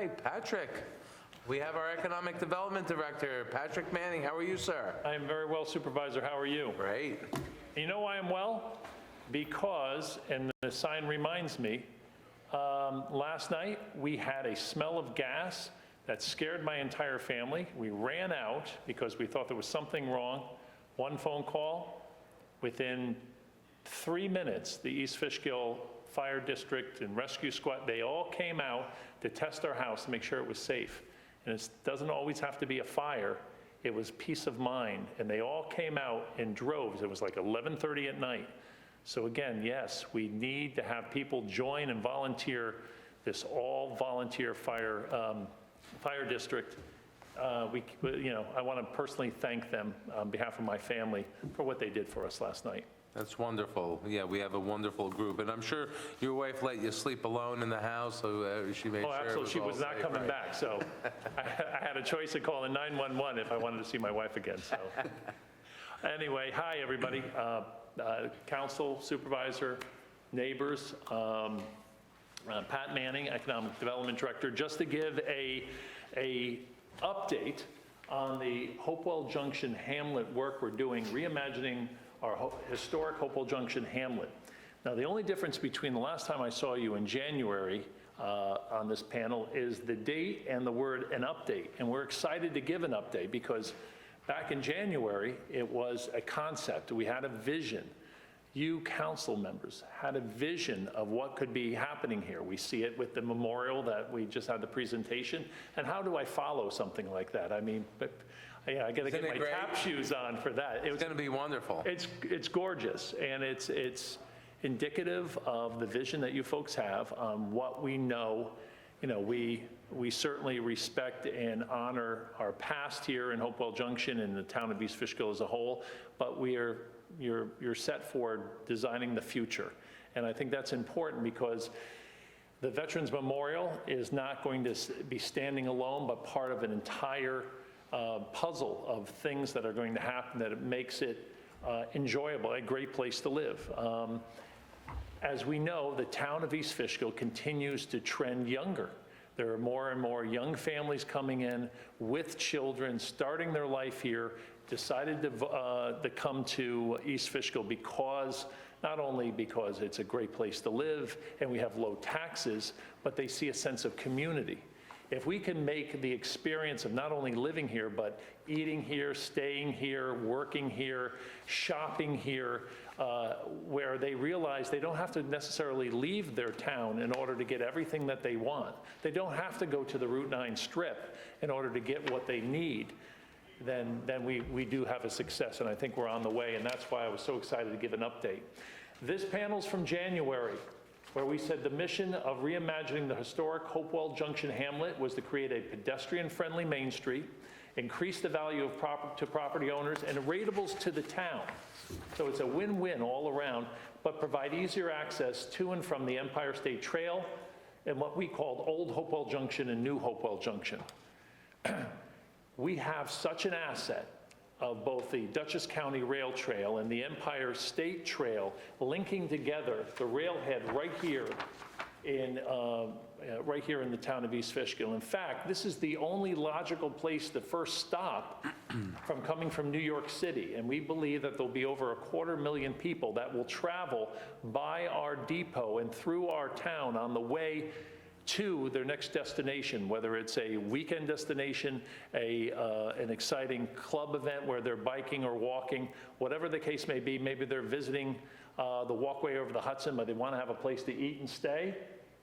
right, Patrick. We have our Economic Development Director, Patrick Manning. How are you, sir? I am very well, Supervisor. How are you? Great. You know why I'm well? Because, and the sign reminds me, last night we had a smell of gas that scared my entire family. We ran out because we thought there was something wrong. One phone call. Within 3 minutes, the East Fishkill Fire District and Rescue Squad, they all came out to test our house to make sure it was safe. And it doesn't always have to be a fire. It was peace of mind. And they all came out in droves. It was like 11:30 at night. So again, yes, we need to have people join and volunteer this all-volunteer fire district. I want to personally thank them on behalf of my family for what they did for us last night. That's wonderful. Yeah, we have a wonderful group. And I'm sure your wife let you sleep alone in the house, so she made sure Absolutely. She was not coming right? back. So I had a choice of calling 911 if I wanted to see my wife again. So anyway, hi, everybody. Council, supervisor, neighbors, Pat Manning, Economic Development Director, just to give a update on the Hopewell Junction Hamlet work we're doing, reimagining our historic Hopewell Junction Hamlet. Now, the only difference between the last time I saw you in January on this panel is the date and the word "an update." And we're excited to give an update because back in January, it was a concept. We had a vision. You council members had a vision of what could be happening here. We see it with the memorial that we just had the presentation. And how do I follow something like that? I mean, yeah, I got to get my tap shoes on for that. It's going to be wonderful. It's gorgeous, and it's indicative of the vision that you folks have on what we know. You know, we certainly respect and honor our past here in Hopewell Junction and the town of East Fishkill as a whole, but you're set for designing the future. And I think that's important because the Veterans Memorial is not going to be standing alone, but part of an entire puzzle of things that are going to happen that it makes it enjoyable, a great place to live. As we know, the town of East Fishkill continues to trend younger. There are more and more young families coming in with children, starting their life here, decided to come to East Fishkill because, not only because it's a great place to live and we have low taxes, but they see a sense of community. If we can make the experience of not only living here, but eating here, staying here, working here, shopping here, where they realize they don't have to necessarily leave their town in order to get everything that they want. They don't have to go to the Route 9 strip in order to get what they need. Then we do have a success, and I think we're on the way, and that's why I was so excited to give an update. This panel's from January, where we said the mission of reimagining the historic Hopewell Junction Hamlet was to create a pedestrian-friendly Main Street, increase the value of to property owners, and rateables to the town. So it's a win-win all around, but provide easier access to and from the Empire State Trail and what we called Old Hopewell Junction and New Hopewell Junction. We have such an asset of both the Dutchess County Rail Trail and the Empire State Trail linking together the railhead right here in the town of East Fishkill. In fact, this is the only logical place to first stop from coming from New York City. And we believe that there'll be over 250,000 people that will travel by our depot and through our town on the way to their next destination, whether it's a weekend destination, an exciting club event where they're biking or walking, whatever the case may be. Maybe they're visiting the walkway over the Hudson, but they want to have a place to eat and stay.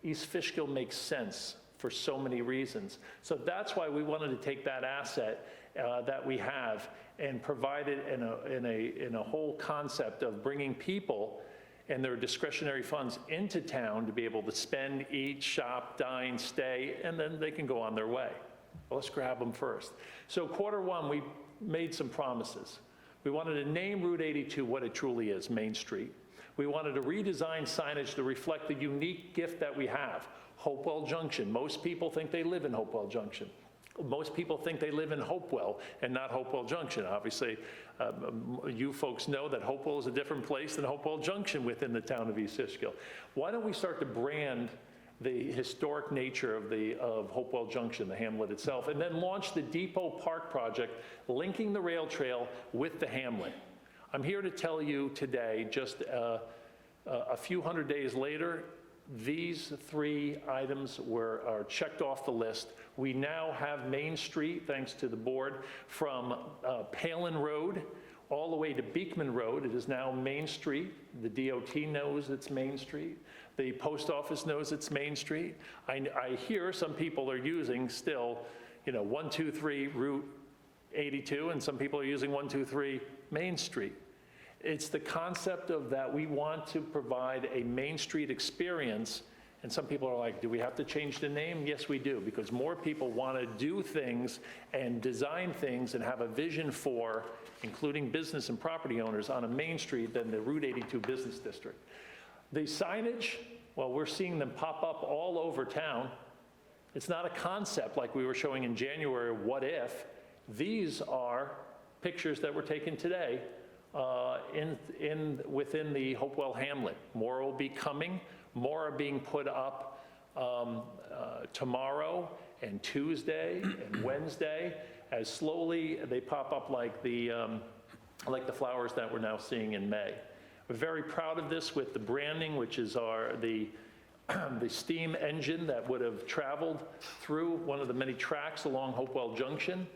East Fishkill makes sense for so many reasons. So that's why we wanted to take that asset that we have and provide it in a whole concept of bringing people and their discretionary funds into town to be able to spend, eat, shop, dine, stay, and then they can go on their way. Well, let's grab them first. So Q1, we made some promises. We wanted to name Route 82 what it truly is, Main Street. We wanted to redesign signage to reflect the unique gift that we have, Hopewell Junction. Most people think they live in Hopewell Junction. Most people think they live in Hopewell and not Hopewell Junction. Obviously, you folks know that Hopewell is a different place than Hopewell Junction within the town of East Fishkill. Why don't we start to brand the historic nature of Hopewell Junction, the hamlet itself, and then launch the Depot Park project, linking the rail trail with the hamlet. I'm here to tell you today, just a few hundred days later, these 3 items are checked off the list. We now have Main Street, thanks to the board, from Palin Road all the way to Beekman Road. It is now Main Street. The DOT knows it's Main Street. The post office knows it's Main Street. I hear some people are using still, 123 Route 82, and some people are using 123 Main Street. It's the concept of that we want to provide a Main Street experience, and some people are like, do we have to change the name? Yes, we do, because more people want to do things and design things and have a vision for, including business and property owners, on a Main Street than the Route 82 Business District. The signage, well, we're seeing them pop up all over town. It's not a concept like we were showing in January, what if. These are pictures that were taken today within the Hopewell hamlet. More will be coming. More are being put up tomorrow and Tuesday and Wednesday, as slowly they pop up like the flowers that we're now seeing in May. We're very proud of this with the branding, which is the steam engine that would have traveled through one of the many tracks along Hopewell Junction.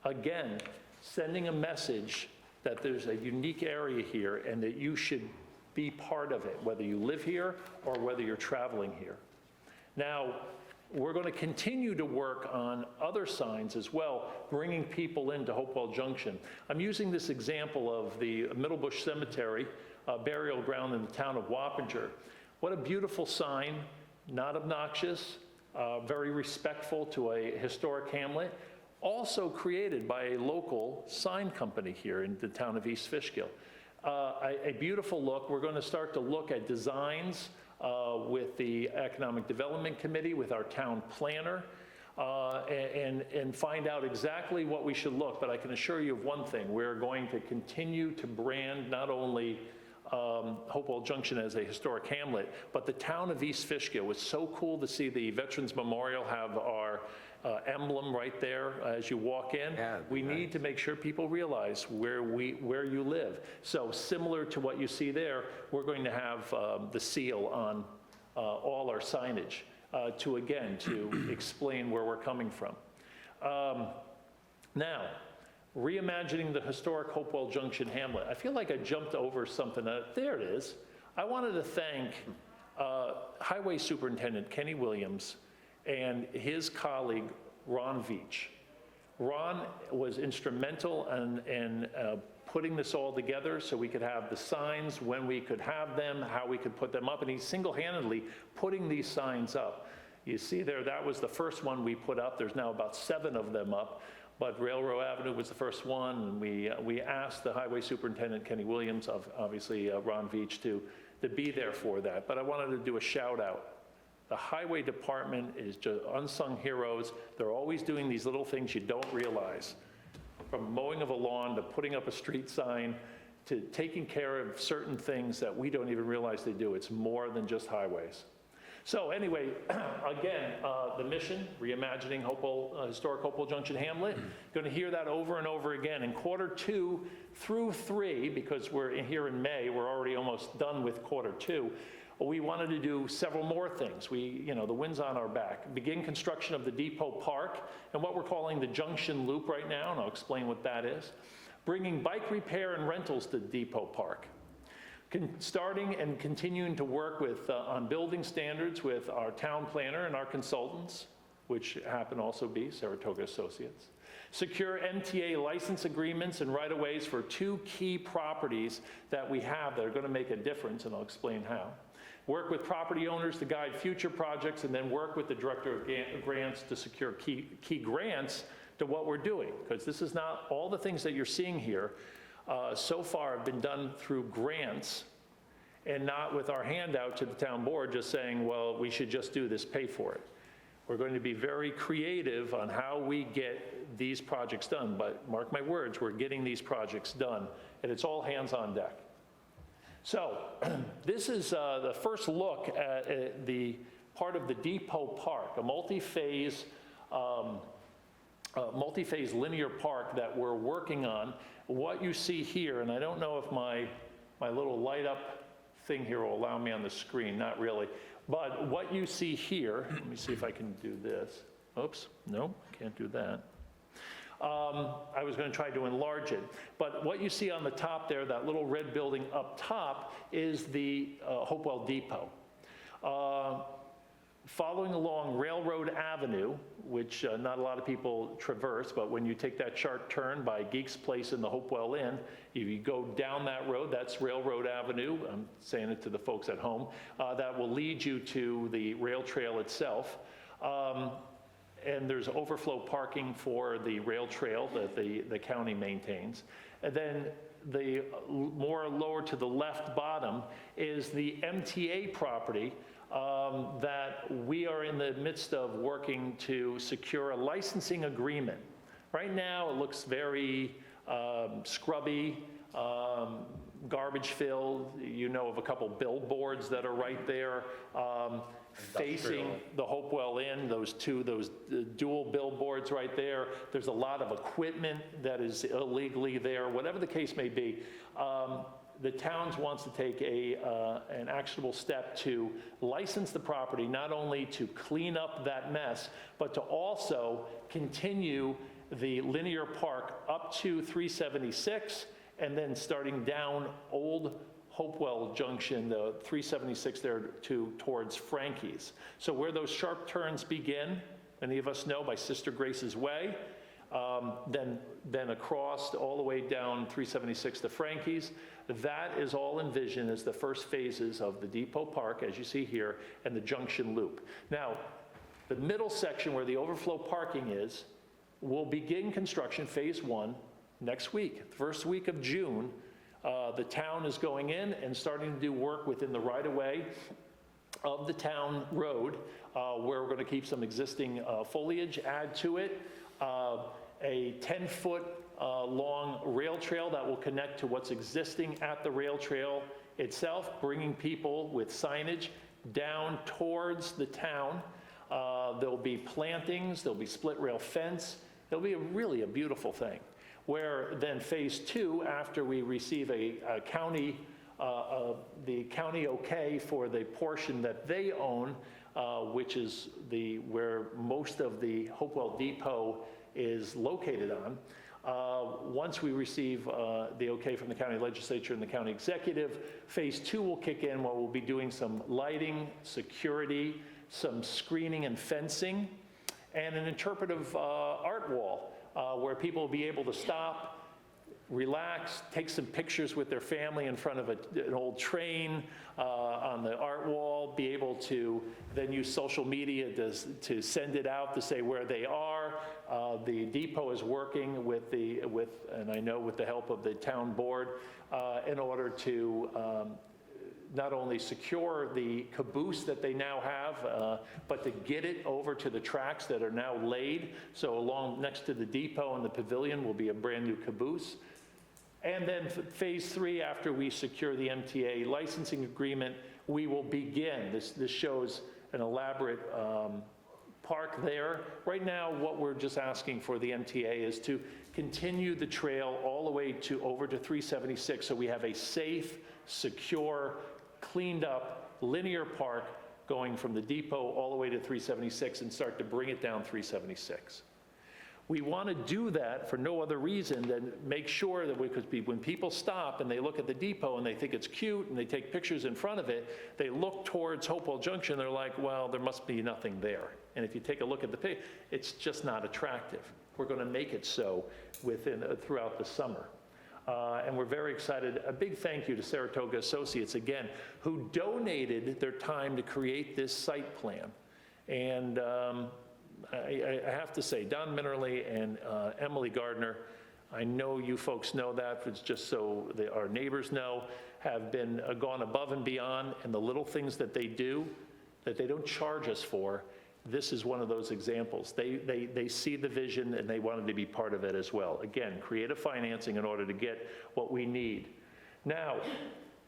Again, sending a message that there's a unique area here and that you should be part of it, whether you live here or whether you're traveling here. Now, we're going to continue to work on other signs as well, bringing people into Hopewell Junction. I'm using this example of the Middlebush Cemetery burial ground in the town of Wappinger. What a beautiful sign, not obnoxious, very respectful to a historic hamlet, also created by a local sign company here in the town of East Fishkill. A beautiful look. We're going to start to look at designs with the Economic Development Committee, with our town planner, and find out exactly what we should look. But I can assure you of one thing. We're going to continue to brand not only Hopewell Junction as a historic hamlet, but the town of East Fishkill. It was so cool to see the Veterans Memorial have our emblem right there as you walk in. Yeah, we need to make sure people realize where you live. So similar to what you see there, we're going to have the seal on all our signage to explain where we're coming from. Now, reimagining the historic Hopewell Junction hamlet. I feel like I jumped over something. There it is. I wanted to thank Highway Superintendent Kenny Williams and his colleague, Ron Veach. Ron was instrumental in putting this all together so we could have the signs, when we could have them, how we could put them up, and he's single-handedly putting these signs up. You see there, that was the first one we put up. There's now about 7 of them up, but Railroad Avenue was the first one, and we asked the Highway Superintendent, Kenny Williams, obviously Ron Veach, to be there for that. But I wanted to do a shout-out. The Highway Department is just unsung heroes. They're always doing these little things you don't realize. From mowing of a lawn to putting up a street sign to taking care of certain things that we don't even realize they do. It's more than just highways. So anyway, again, the mission, reimagining historic Hopewell Junction hamlet. Going to hear that over and over again in Q2 through 3, because we're here in May, we're already almost done with Q2. We wanted to do several more things. The wind's on our back. Begin construction of the Depot Park and what we're calling the Junction Loop right now, and I'll explain what that is. Bringing bike repair and rentals to Depot Park. Starting and continuing to work on building standards with our town planner and our consultants, which happen to also be Saratoga Associates. Secure MTA license agreements and right-of-ways for 2 key properties that we have that are going to make a difference, and I'll explain how. Work with property owners to guide future projects, and then work with the Director of Grants to secure key grants to what we're doing, because this is not all the things that you're seeing here so far have been done through grants and not with our handout to the town board just saying, well, we should just do this, pay for it. We're going to be very creative on how we get these projects done, but mark my words, we're getting these projects done, and it's all hands on deck. So this is the first look at the part of the Depot Park, a multi-phase linear park that we're working on. What you see here, and I don't know if my little light up thing here will allow me on the screen, not really, but what you see here, let me see if I can do this. Oops, no, can't do that. I was going to try to enlarge it, but what you see on the top there, that little red building up top, is the Hopewell Depot. Following along Railroad Avenue, which not a lot of people traverse, but when you take that sharp turn by Geeks Place and the Hopewell Inn, if you go down that road, that's Railroad Avenue. I'm saying it to the folks at home. That will lead you to the rail trail itself. And there's overflow parking for the rail trail that the county maintains. And then the more lower to the left bottom is the MTA property that we are in the midst of working to secure a licensing agreement. Right now, it looks very scrubby, garbage filled. You know of a couple billboards that are right there facing the Hopewell Inn, those dual billboards right there. There's a lot of equipment that is illegally there, whatever the case may be. The towns wants to take an actionable step to license the property, not only to clean up that mess, but to also continue the linear park up to 376, and then starting down Old Hopewell Junction, the 376 there towards Frankie's. So where those sharp turns begin, many of us know by Sister Grace's Way, then across all the way down 376 to Frankie's. That is all envisioned as the first phases of the Depot Park, as you see here, and the Junction Loop. Now, the middle section where the overflow parking is, will begin construction, phase 1, next week. The first week of June, the town is going in and starting to do work within the right-of-way of the town road, where we're going to keep some existing foliage, add to it, a 10-foot long rail trail that will connect to what's existing at the rail trail itself, bringing people with signage down towards the town. There'll be plantings, there'll be split rail fence. There'll be really a beautiful thing. Where then phase 2, after we receive the county okay for the portion that they own, which is where most of the Hopewell Depot is located on. Once we receive the okay from the county legislature and the county executive, phase 2 will kick in, where we'll be doing some lighting, security, some screening and fencing, and an interpretive art wall where people will be able to stop, relax, take some pictures with their family in front of an old train on the art wall, be able to then use social media to send it out to say where they are. The depot is working and I know with the help of the town board, in order to not only secure the caboose that they now have, but to get it over to the tracks that are now laid. So along next to the depot and the pavilion will be a brand new caboose. And then phase 3, after we secure the MTA licensing agreement, we will begin. This shows an elaborate park there. Right now, what we're just asking for the MTA is to continue the trail all the way over to 376, so we have a safe, secure, cleaned up linear park going from the depot all the way to 376 and start to bring it down 376. We want to do that for no other reason than make sure that when people stop and they look at the depot and they think it's cute and they take pictures in front of it, they look towards Hopewell Junction, they're like, well, there must be nothing there. And if you take a look at the picture, it's just not attractive. We're going to make it so throughout the summer. And we're very excited. A big thank you to Saratoga Associates, again, who donated their time to create this site plan. And I have to say, Don Minnerly and Emily Gardner, I know you folks know that, but it's just so our neighbors know, have been gone above and beyond, and the little things that they do, that they don't charge us for, this is one of those examples. They see the vision and they wanted to be part of it as well. Again, creative financing in order to get what we need. Now,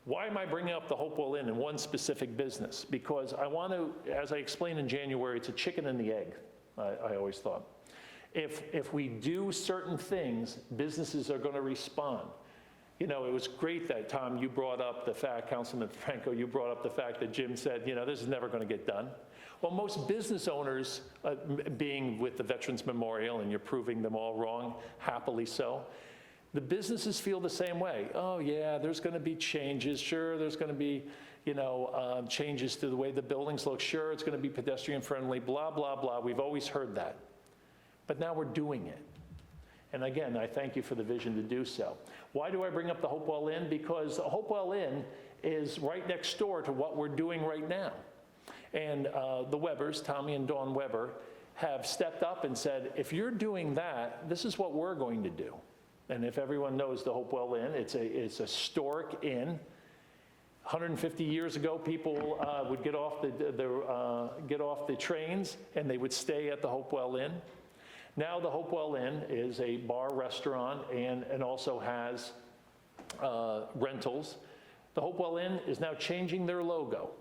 Why am I bringing up the Hopewell Inn in one specific business? Because I want to, as I explained in January, it's a chicken and the egg, I always thought. If we do certain things, businesses are going to respond. You know, it was great that, Tom, you brought up the fact, Councilman Franco, you brought up the fact that Jim said, you know, this is never going to get done. Well, most business owners, being with the Veterans Memorial, and you're proving them all wrong, happily so, the businesses feel the same way. Oh, yeah, there's going to be changes. Sure, there's going to be, you know, changes to the way the buildings look. Sure, it's going to be pedestrian friendly, blah, blah, blah. We've always heard that. But now we're doing it. And again, I thank you for the vision to do so. Why do I bring up the Hopewell Inn? Because the Hopewell Inn is right next door to what we're doing right now. And the Webbers, Tommy and Dawn Weber, have stepped up and said, if you're doing that, this is what we're going to do. And if everyone knows the Hopewell Inn, it's a historic inn. 150 years ago, people would get off the trains and they would stay at the Hopewell Inn. Now the Hopewell Inn is a bar restaurant and also has rentals. The Hopewell Inn is now changing their logo.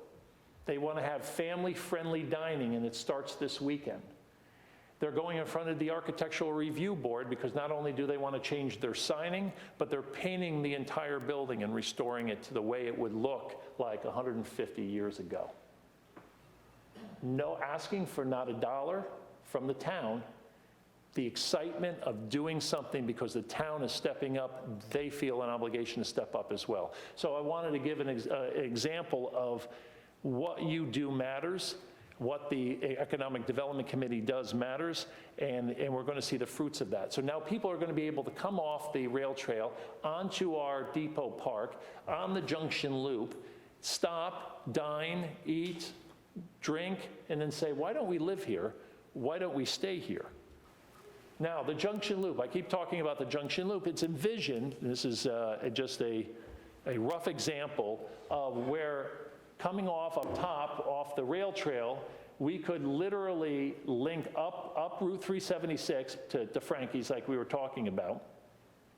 They want to have family-friendly dining, and it starts this weekend. They're going in front of the Architectural Review Board because not only do they want to change their signing, but they're painting the entire building and restoring it to the way it would look like 150 years ago. No asking for not a dollar from the town. The excitement of doing something because the town is stepping up, they feel an obligation to step up as well. So I wanted to give an example of what you do matters, what the Economic Development Committee does matters, and we're going to see the fruits of that. So now people are going to be able to come off the rail trail onto our depot park, on the Junction Loop, stop, dine, eat, drink, and then say, why don't we live here? Why don't we stay here? Now, the Junction Loop, I keep talking about the Junction Loop. It's envisioned, this is just a rough example of where coming off up top, off the rail trail, we could literally link up Route 376 to Frankie's like we were talking about,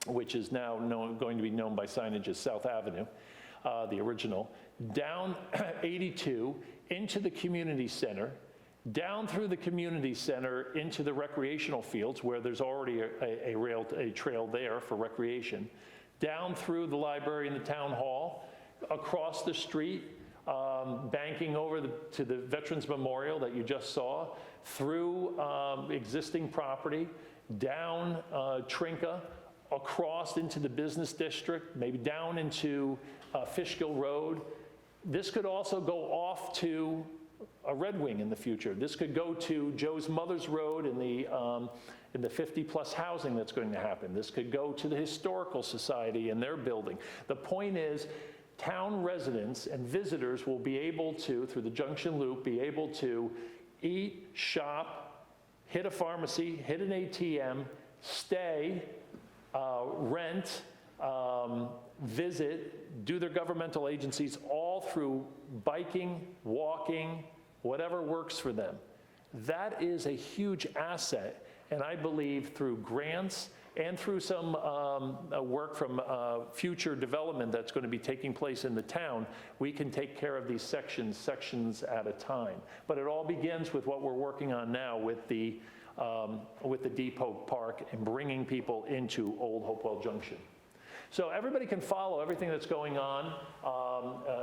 which is now going to be known by signage as South Avenue, the original, down 82 into the community center, down through the community center into the recreational fields where there's already a trail there for recreation, down through the library and the town hall, across the street, banking over to the Veterans Memorial that you just saw, through existing property, down Trinca, across into the business district, maybe down into Fishkill Road. This could also go off to a Red Wing in the future. This could go to Joe's Mother's Road in the 50-plus housing that's going to happen. This could go to the Historical Society and their building. The point is, town residents and visitors will be able to, through the Junction Loop, be able to eat, shop, hit a pharmacy, hit an ATM, stay, rent, visit, do their governmental agencies, all through biking, walking, whatever works for them. That is a huge asset, and I believe through grants and through some work from future development that's going to be taking place in the town, we can take care of these sections at a time. But it all begins with what we're working on now with the depot park and bringing people into Old Hopewell Junction. So everybody can follow everything that's going on.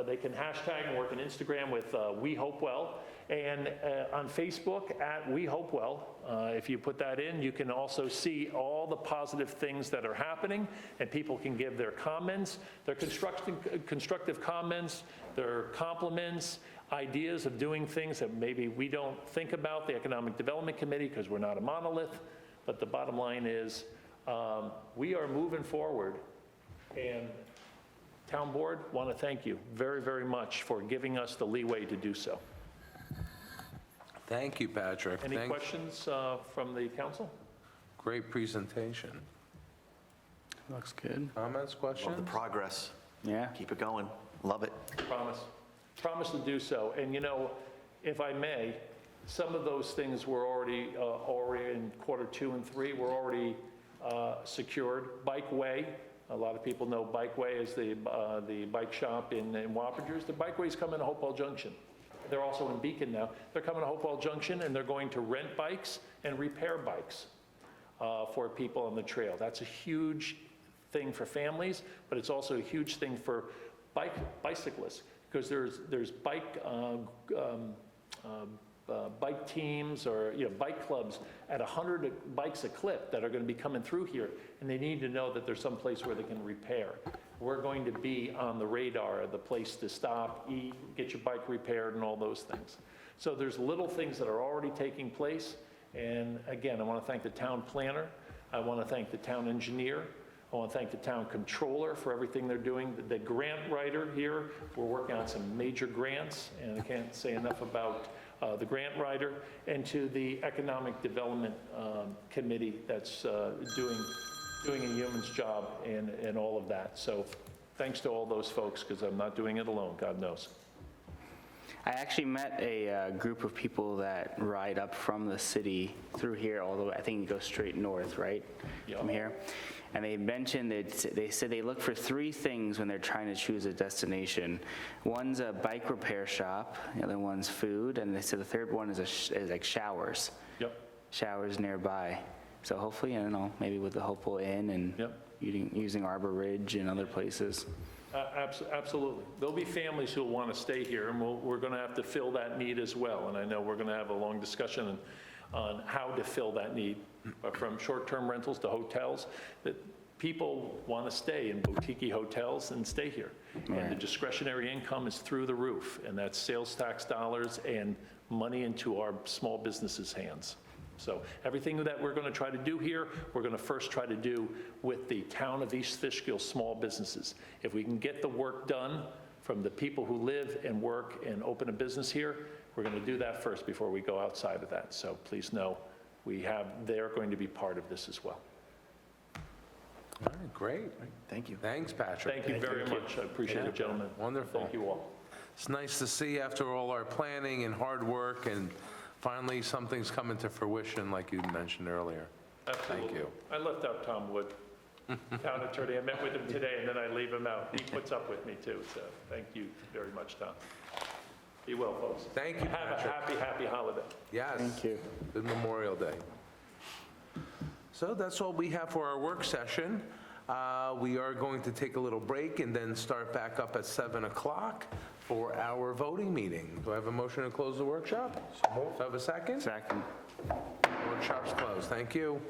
They can hashtag and work on Instagram with We Hopewell, and on Facebook at We Hopewell. If you put that in, you can also see all the positive things that are happening, and people can give their comments, their constructive comments, their compliments, ideas of doing things that maybe we don't think about, the Economic Development Committee, because we're not a monolith. But the bottom line is we are moving forward. And Town Board, want to thank you very, very much for giving us the leeway to do so. Thank you, Patrick. Any questions from the council? Great presentation. Looks good. Comments, questions? Love the progress. Yeah. Keep it going. Love it. Promise to do so. And you know, if I may, some of those things were already in quarter 2 and 3 were already secured. Bikeway, A lot of people know Bikeway as the bike shop in Wappingers. The Bikeway's coming to Hopewell Junction. They're also in Beacon now. They're coming to Hopewell Junction, and they're going to rent bikes and repair bikes for people on the trail. That's a huge thing for families, but it's also a huge thing for bicyclists, because there's bike teams or bike clubs at 100 bikes a clip that are going to be coming through here, and they need to know that there's some place where they can repair. We're going to be on the radar, the place to stop, eat, get your bike repaired, and all those things. So there's little things that are already taking place, and again, I want to thank the town planner, I want to thank the town engineer, I want to thank the town controller for everything they're doing. The grant writer here, we're working on some major grants, and I can't say enough about the grant writer, and to the Economic Development Committee that's doing a yeoman's job in all of that. So thanks to all those folks, because I'm not doing it alone, God knows. I actually met a group of people that ride up from the city through here all the way, I think you go straight north, right? Yeah. From here. And they mentioned that they said they look for 3 things when they're trying to choose a destination. One's a bike repair shop, the other one's food, and they said the third one is like showers. Yep. Showers nearby. So hopefully, I don't know, maybe with the Hopewell Inn and Yep. using Arbor Ridge and other places. Absolutely. There'll be families who'll want to stay here, and we're going to have to fill that need as well. And I know we're going to have a long discussion on how to fill that need, from short-term rentals to hotels, that people want to stay in boutique hotels and stay here. And the discretionary income is through the roof, and that's sales tax dollars and money into our small businesses' hands. So everything that we're going to try to do here, we're going to first try to do with the town of East Fishkill small businesses. If we can get the work done from the people who live and work and open a business here, we're going to do that first before we go outside of that. So please know they're going to be part of this as well. All right, great. Thank you. Thanks, Patrick. Thank you very much. I appreciate it, gentlemen. Wonderful. Thank you all. It's nice to see after all our planning and hard work, and finally something's coming to fruition like you mentioned earlier. Absolutely. Thank you. I left out Tom Wood, town attorney. I met with him today, and then I leave him out. He puts up with me, too, so thank you very much, Tom. Be well, folks. Thank you, Have a Patrick. happy holiday. Yes. Thank you. Good Memorial Day. So that's all we have for our work session. We are going to take a little break and then start back up at 7 o'clock for our voting meeting. Do I have a motion to close the workshop? Do I have a second? Second. Workshop's closed. Thank you.